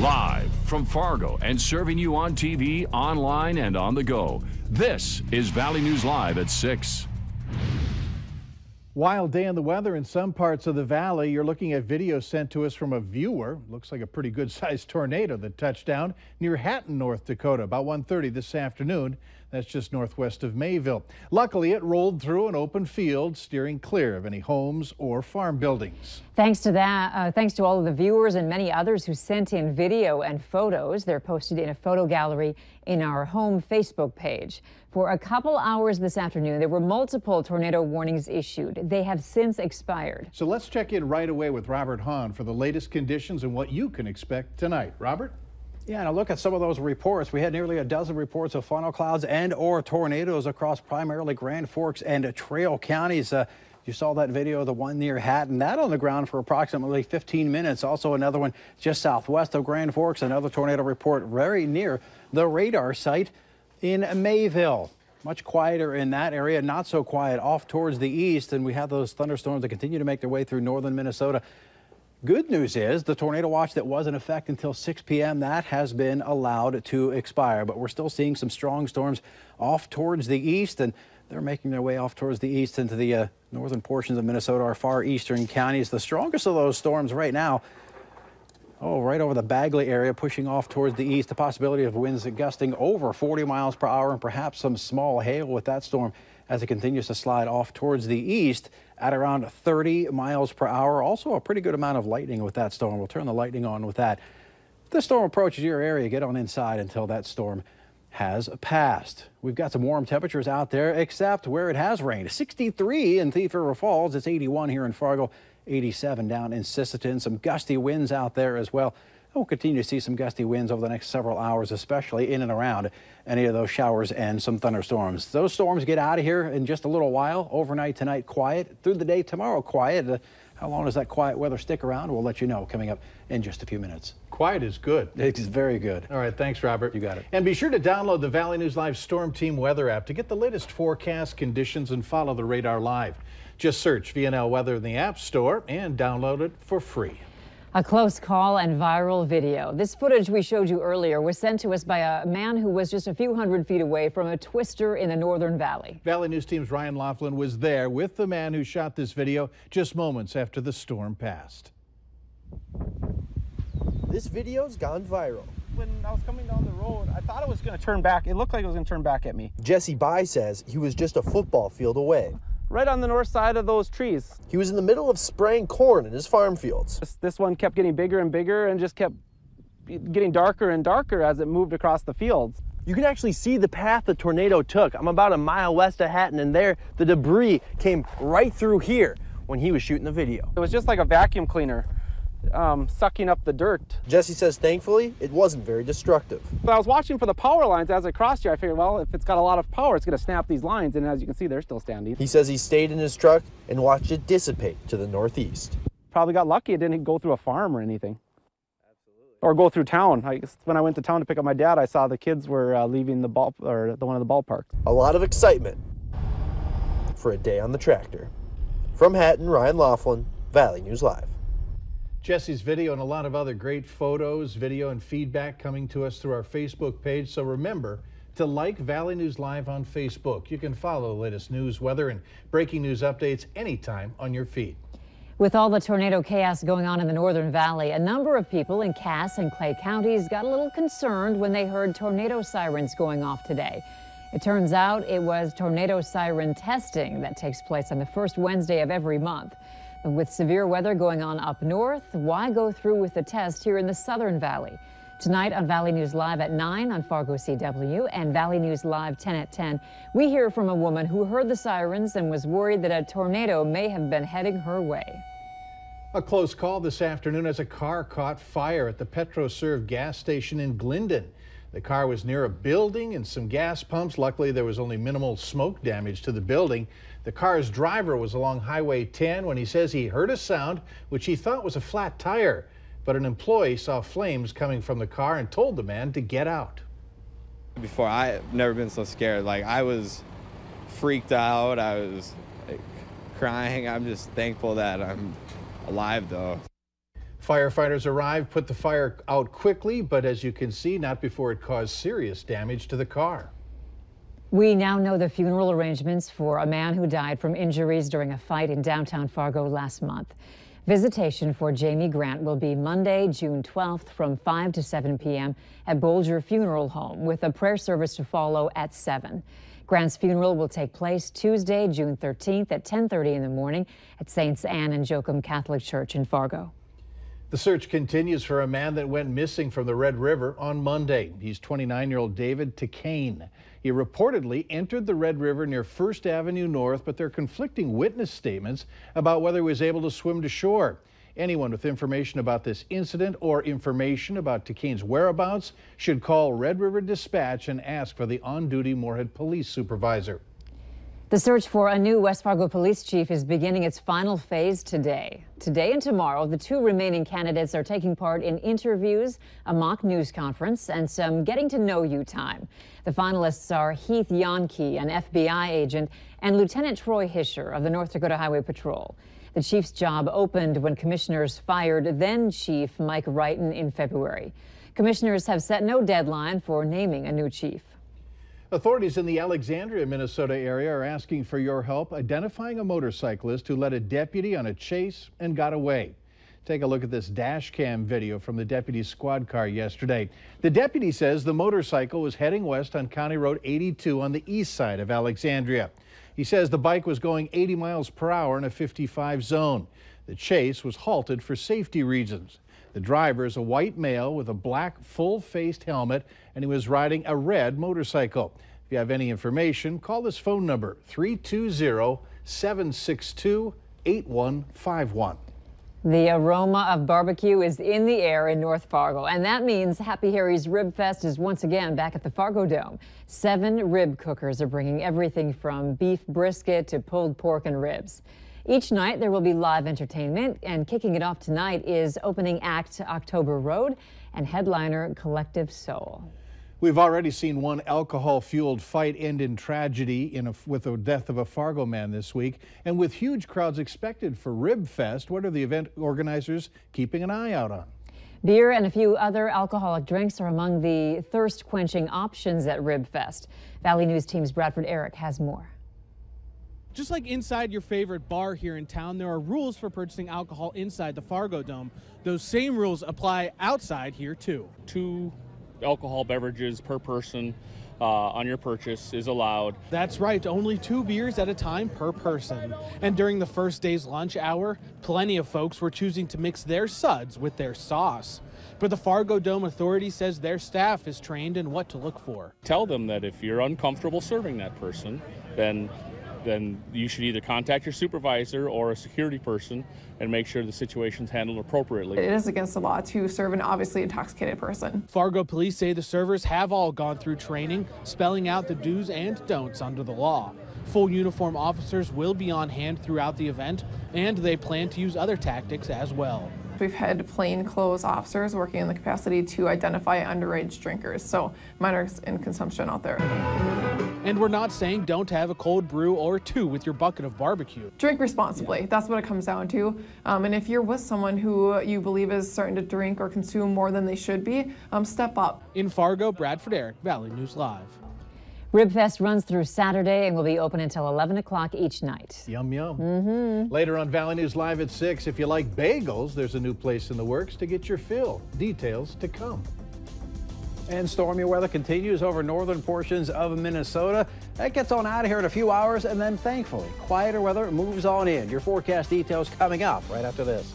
Live from Fargo and serving you on TV, online, and on the go. This is Valley News Live at 6. Wild day in the weather in some parts of the valley. You're looking at video sent to us from a viewer. Looks like a pretty good sized tornado that touched down near Hatton, North Dakota, about 1:30 this afternoon. That's just northwest of Mayville. Luckily, it rolled through an open field, steering clear of any homes or farm buildings. Thanks to that, thanks to all of the viewers and many others who sent in video and photos. They're posted in a photo gallery in our home Facebook page. For a couple hours this afternoon, there were multiple tornado warnings issued. They have since expired. So let's check in right away with Robert Hahn for the latest conditions and what you can expect tonight. Robert? Yeah, and a look at some of those reports. We had nearly a dozen reports of funnel clouds and or tornadoes across primarily Grand Forks and Trail counties. You saw that video, the one near Hatton, that on the ground for approximately 15 minutes. Also another one just southwest of Grand Forks, another tornado report very near the radar site in Mayville. Much quieter in that area, not so quiet off towards the east, and we have those thunderstorms that continue to make their way through northern Minnesota. Good news is the tornado watch that was in effect until 6 p.m. that has been allowed to expire, but we're still seeing some strong storms off towards the east, and they're making their way off towards the east into the northern portions of Minnesota, our far eastern counties. The strongest of those storms right now, right over the Bagley area, pushing off towards the east. The possibility of winds gusting over 40 miles per hour and perhaps some small hail with that storm as it continues to slide off towards the east at around 30 miles per hour. Also a pretty good amount of lightning with that storm. We'll turn the lightning on with that. If the storm approaches your area, get on inside until that storm has passed. We've got some warm temperatures out there, except where it has rained. 63 in Thief River Falls. It's 81 here in Fargo, 87 down in Sisseton. Some gusty winds out there as well. We'll continue to see some gusty winds over the next several hours, especially in and around any of those showers and some thunderstorms. Those storms get out of here in just a little while. Overnight tonight, quiet. Through the day tomorrow, quiet. How long does that quiet weather stick around? We'll let you know coming up in just a few minutes. Quiet is good. It's very good. All right, thanks, Robert. You got it. And be sure to download the Valley News Live Storm Team weather app to get the latest forecast conditions and follow the radar live. Just search VNL Weather in the App Store and download it for free. A close call and viral video. This footage we showed you earlier was sent to us by a man who was just a few hundred feet away from a twister in the Northern Valley. Valley News Team's Ryan Laughlin was there with the man who shot this video just moments after the storm passed. This video's gone viral. When I was coming down the road, I thought it was going to turn back. It looked like it was going to turn back at me. Jesse Bai says he was just a football field away. Right on the north side of those trees. He was in the middle of spraying corn in his farm fields. This one kept getting bigger and bigger and just kept getting darker and darker as it moved across the fields. You can actually see the path the tornado took. I'm about a mile west of Hatton, and there the debris came right through here when he was shooting the video. It was just like a vacuum cleaner sucking up the dirt. Jesse says thankfully it wasn't very destructive. But I was watching for the power lines as it crossed here. I figured, well, if it's got a lot of power, it's going to snap these lines, and as you can see, they're still standing. He says he stayed in his truck and watched it dissipate to the northeast. Probably got lucky it didn't go through a farm or anything. Absolutely. Or go through town. When I went to town to pick up my dad, I saw the kids were leaving the one of the ballparks. A lot of excitement for a day on the tractor. From Hatton, Ryan Laughlin, Valley News Live. Jesse's video and a lot of other great photos, video, and feedback coming to us through our Facebook page. So remember to like Valley News Live on Facebook. You can follow the latest news, weather, and breaking news updates anytime on your feed. With all the tornado chaos going on in the Northern Valley, a number of people in Cass and Clay counties got a little concerned when they heard tornado sirens going off today. It turns out it was tornado siren testing that takes place on the first Wednesday of every month. With severe weather going on up north, why go through with the test here in the Southern Valley? Tonight on Valley News Live at 9 on Fargo CW and Valley News Live 10 at 10, we hear from a woman who heard the sirens and was worried that a tornado may have been heading her way. A close call this afternoon as a car caught fire at the PetroServe gas station in Glendon. The car was near a building and some gas pumps. Luckily, there was only minimal smoke damage to the building. The car's driver was along Highway 10 when he says he heard a sound which he thought was a flat tire. But an employee saw flames coming from the car and told the man to get out. Before, I've never been so scared. Like, I was freaked out. I was crying. I'm just thankful that I'm alive, though. Firefighters arrived, put the fire out quickly, but as you can see, not before it caused serious damage to the car. We now know the funeral arrangements for a man who died from injuries during a fight in downtown Fargo last month. Visitation for Jamie Grant will be Monday, June 12th from 5 to 7 p.m. at Bolger Funeral Home, with a prayer service to follow at 7. Grant's funeral will take place Tuesday, June 13th at 10:30 in the morning at Saints Anne and Joachim Catholic Church in Fargo. The search continues for a man that went missing from the Red River on Monday. He's 29-year-old David Takane. He reportedly entered the Red River near First Avenue North, but there are conflicting witness statements about whether he was able to swim to shore. Anyone with information about this incident or information about Takane's whereabouts should call Red River Dispatch and ask for the on-duty Moorhead police supervisor. The search for a new West Fargo police chief is beginning its final phase today. Today and tomorrow, the two remaining candidates are taking part in interviews, a mock news conference, and some getting to know you time. The finalists are Heath Yonke, an FBI agent, and Lieutenant Troy Hischer of the North Dakota Highway Patrol. The chief's job opened when commissioners fired then-Chief Mike Wrighton in February. Commissioners have set no deadline for naming a new chief. Authorities in the Alexandria, Minnesota area are asking for your help identifying a motorcyclist who led a deputy on a chase and got away. Take a look at this dash cam video from the deputy's squad car yesterday. The deputy says the motorcycle was heading west on County Road 82 on the east side of Alexandria. He says the bike was going 80 miles per hour in a 55 zone. The chase was halted for safety reasons. The driver is a white male with a black full-faced helmet, and he was riding a red motorcycle. If you have any information, call this phone number, 320-762-8151. The aroma of barbecue is in the air in North Fargo, and that means Happy Harry's Rib Fest is once again back at the Fargo Dome. 7 rib cookers are bringing everything from beef brisket to pulled pork and ribs. Each night there will be live entertainment, and kicking it off tonight is opening act October Road and headliner Collective Soul. We've already seen one alcohol-fueled fight end in tragedy with the death of a Fargo man this week. And with huge crowds expected for Rib Fest, what are the event organizers keeping an eye out on? Beer and a few other alcoholic drinks are among the thirst-quenching options at Rib Fest. Valley News Team's Bradford Eric has more. Just like inside your favorite bar here in town, there are rules for purchasing alcohol inside the Fargo Dome. Those same rules apply outside here too. 2 alcohol beverages per person on your purchase is allowed. That's right, only 2 beers at a time per person. And during the first day's lunch hour, plenty of folks were choosing to mix their suds with their sauce. But the Fargo Dome Authority says their staff is trained in what to look for. Tell them that if you're uncomfortable serving that person, then you should either contact your supervisor or a security person and make sure the situation's handled appropriately. It is against the law to serve an obviously intoxicated person. Fargo police say the servers have all gone through training, spelling out the do's and don'ts under the law. Full uniform officers will be on hand throughout the event, and they plan to use other tactics as well. We've had plainclothes officers working in the capacity to identify underage drinkers, so minors in consumption out there. And we're not saying don't have a cold brew or 2 with your bucket of barbecue. Drink responsibly, that's what it comes down to. And if you're with someone who you believe is starting to drink or consume more than they should be, step up. In Fargo, Bradford Eric, Valley News Live. Rib Fest runs through Saturday and will be open until 11 o'clock each night. Yum, yum. Later on Valley News Live at 6, if you like bagels, there's a new place in the works to get your fill. Details to come. And stormy weather continues over northern portions of Minnesota. That gets on out of here in a few hours, and then thankfully, quieter weather moves on in. Your forecast details coming up right after this.